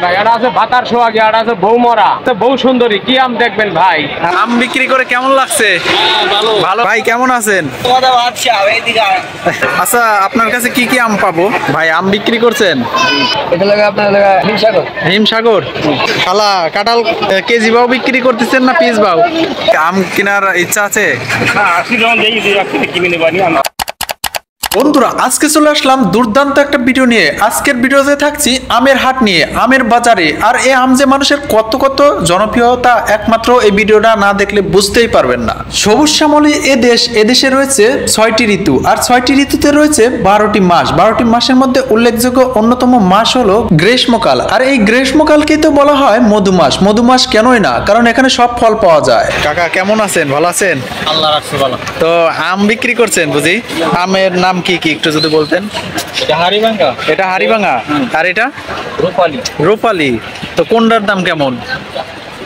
ভাই এটা আছে ভাতার সোহাগী, এটা আছে বৌমরা, বউ সুন্দরী, কি আম দেখবেন ভাই। আম বিক্রি করে কেমন লাগছে? ভালো। ভাই কেমন আছেন? আচ্ছা, আপনার কাছে কি কি আম পাবো? ভাই আম বিক্রি করছেন? এটা লাগে আপনার হিমসাগর। হিমসাগর। শালা কাঁঠাল কেজি বাও বিক্রি করতেছেন না পিস বাও? আম কেনার ইচ্ছা আছে? বন্ধুরা, আজকে চলে আসলাম দুর্দান্ত একটা ভিডিও নিয়ে। আজকের ভিডিওতে থাকছি আমের হাট নিয়ে, আমের বাজারে। আর এই আম যে মানুষের কত কত জনপ্রিয়তা, একমাত্র এই ভিডিওটা না দেখলে বুঝতেই পারবেন না। সবুজ শ্যামলী এদেশে রয়েছে 6টি ঋতু, আর 6টি ঋতুতে রয়েছে 12টি মাস। 12টি মাসের মধ্যে উল্লেখযোগ্য অন্যতম মাস হলো গ্রীষ্মকাল। আর এই গ্রীষ্মকালকেই তো বলা হয় মধুমাস। মধুমাস কেনই না, কারণ এখানে সব ফল পাওয়া যায়। কাকা কেমন আছেন? ভালো আছেন? আল্লাহ রাখছে ভালো। তো আম বিক্রি করছেন বুঝি? আমের নাম কি কি একটু যদি বলতেন। এটা হাড়িভাঙ্গা। এটা হাড়িভাঙ্গা। আর এটা রূপালী। রূপালী। তো কোনটার দাম কেমন?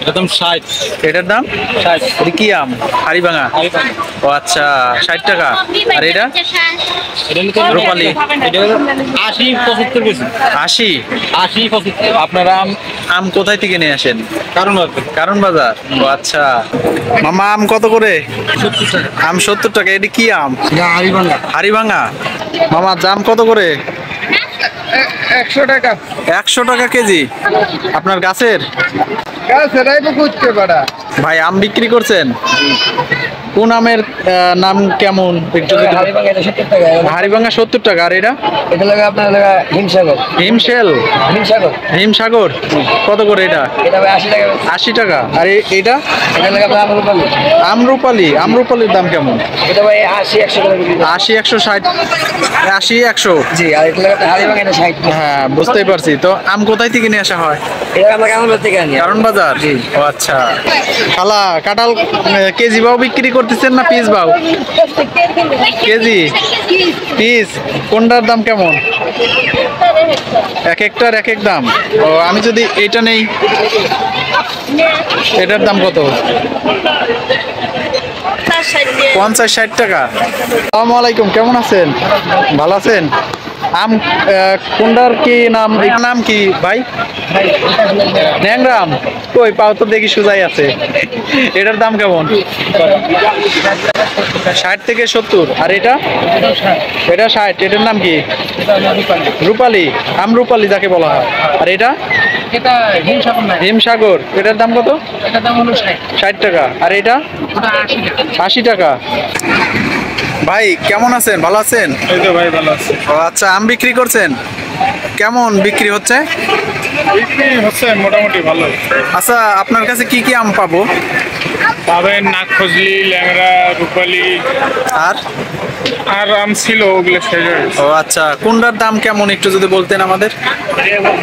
এটার দাম 60। এটার দাম 60। এটা কি আম? হাড়িভাঙ্গা। ও আচ্ছা, 60 টাকা। আর এটা রূপালী। এটা 80 75 বেশি। 80 75। আপনারা আম কোথায় থেকে নিয়ে আসেন? কারণ বাজার। ও আচ্ছা। মামা আম কত করে? 70 টাকা। আম 70 টাকা। এটা কি আম? এটা হাড়িভাঙ্গা। হাড়িভাঙ্গা। মামা দাম কত করে? 100 টাকা। 100 টাকা কেজি। আপনার গাছের? ভাই আম বিক্রি করছেন? কোন আমের নাম কেমন একটু যদি? হাড়িভাঙ্গা 70 টাকা। আর এটা? এটা লাগে আপনার হিমসাগর। হিমশেল। হিমসাগর। হিমসাগর কত করে এটা? এটা ভাই 80 টাকা। 80 টাকা। আর এটা? এটা লাগে আপনার আমরুপালি। আমরুপালি। আমরুপালির দাম কেমন? এটা ভাই 80 100 টাকা বিক্রি করে। 80 160। 80 100। জি, আর এটা লাগে হাড়িভাঙ্গা, এটা 60 টাকা। হ্যাঁ, বুঝতেই পারছি। তো আম কোথায় থেকে নিয়ে আসা হয়? এটা আমরা কেমন থেকে আনি? কারণ বাজার। ও আচ্ছা। শালা কাঁঠাল কেজি বাও বিক্রি করতেছেন না পিস বাও? কেজি। পিস। কোনটার দাম কেমন? এক একটার এক এক দাম। ও, আমি যদি এটা নেই, এটার দাম কত? 50-60 টাকা। আসসালামু আলাইকুম, কেমন আছেন? ভালো আছেন? আম কোনটার কি নাম? এটার নাম কি ভাই? ন্যাংরাম। কই পাও তো দেখি সোজাই আছে। এটার দাম কেমন? 60 থেকে 70। আর এটা? এটা 60। এটার নাম কি? রূপালী। আম রূপালী যাকে বলা হয়। আর এটা? এটা হিমসাগর না। হিমসাগর। এটার দাম কত? এটার দাম হলো 60। 60 টাকা। আর এটা? ওটা 80 টাকা। 80 টাকা। ভাই কেমন আছেন? ভালো আছেন? এই তো ভাই ভালো আছে। ও আচ্ছা, আম বিক্রি করছেন? কেমন বিক্রি হচ্ছে? বিক্রি হচ্ছে মোটামুটি ভালো। আচ্ছা, আপনার কাছে কি কি আম পাবো? পাবেন নাক ফজলি, ল্যাংড়া, রূপালী আর আর আম ছিল, ওগুলো শেষ হয়ে গেছে। ও আচ্ছা, কোনটার দাম কেমন একটু যদি বলতেন আমাদের।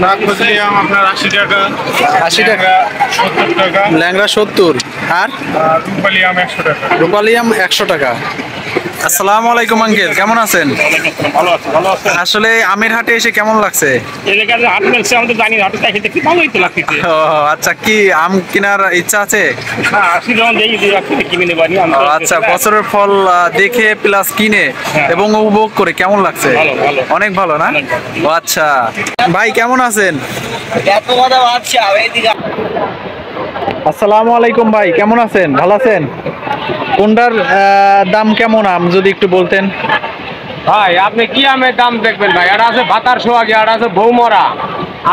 নাক ফজলি আম আপনার 80 টাকা। 80 টাকা। 70 টাকা। ল্যাংড়া 70। আর আর রূপালী আম 100 টাকা। রূপালী আম 100 টাকা। আসসালামু আলাইকুম আঙ্কেল, কেমন আছেন? ভালো আছে, ভালো আছে। আসলে আমের হাটে এসে কেমন লাগছে? এই জায়গায় হাট মেলছে, আমরা তো জানি না, হাটে দেখে দেখি ভালোই তো লাগতেছে। ও আচ্ছা, কি আম কেনার ইচ্ছা আছে? হ্যাঁ, 80 যখন দেখি 2 কিনে নেবো আমি। ও আচ্ছা, বছরের ফল দেখে প্লাস কিনে এবং উপভোগ করে কেমন লাগছে? ভালো, ভালো। অনেক ভালো না? অনেক ভালো। ও আচ্ছা। ভাই কেমন আছেন? এত কথা ভাবছি এইদিকে। আসসালামু আলাইকুম ভাই, কেমন আছেন? ভালো আছেন? কোনটার দাম কেমন আম যদি একটু বলতেন। ভাই আপনি কি আমের দাম দেখবেন ভাই? এটা আছে ভাতার সোহাগী, এটা আছে বৌমরা,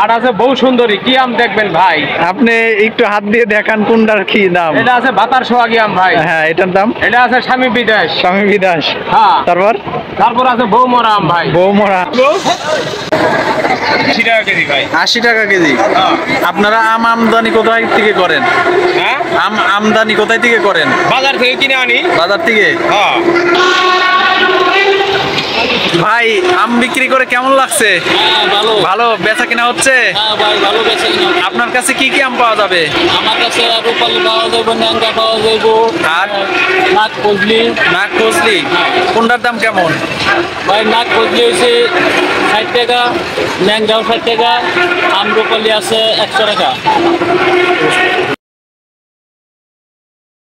আর আছে বউ সুন্দরী, কি আম দেখবেন ভাই? আপনি একটু হাত দিয়ে দেখান কোনটার কি দাম। এটা আছে ভাতার সোহাগী আম ভাই। হ্যাঁ, এটার দাম? এটা আছে স্বামী বিদেশ। স্বামী বিদাস। হ্যাঁ। তারপর আছে বৌমরা আম ভাই। বৌমরা। 80 টাকা কেজি ভাই। 80 টাকা কেজি। আপনারা আম আমদানি কোথায় থেকে করেন? হ্যাঁ, আম আমদানি কোথায় থেকে করেন? বাজার থেকে কিনে আনি। বাজার থেকে। হ্যাঁ ভাই আম বিক্রি করে কেমন লাগছে? ভালো। ভালো বেচা কিনা হচ্ছে? হ্যাঁ ভাই, ভালো বেচে কিনা। আপনার কাছে কি কি আম পাওয়া যাবে? আমার কাছে রূপালী পাওয়া যাবে, ন্যাংরা পাওয়া যাবে, আর নাক ফজলি। নাক ফজলি। কোনটার দাম কেমন? ভাই নাক ফজলি হয়েছে 60 টাকা, ন্যাংরাও 60 টাকা, আম রূপালী আছে 100 টাকা।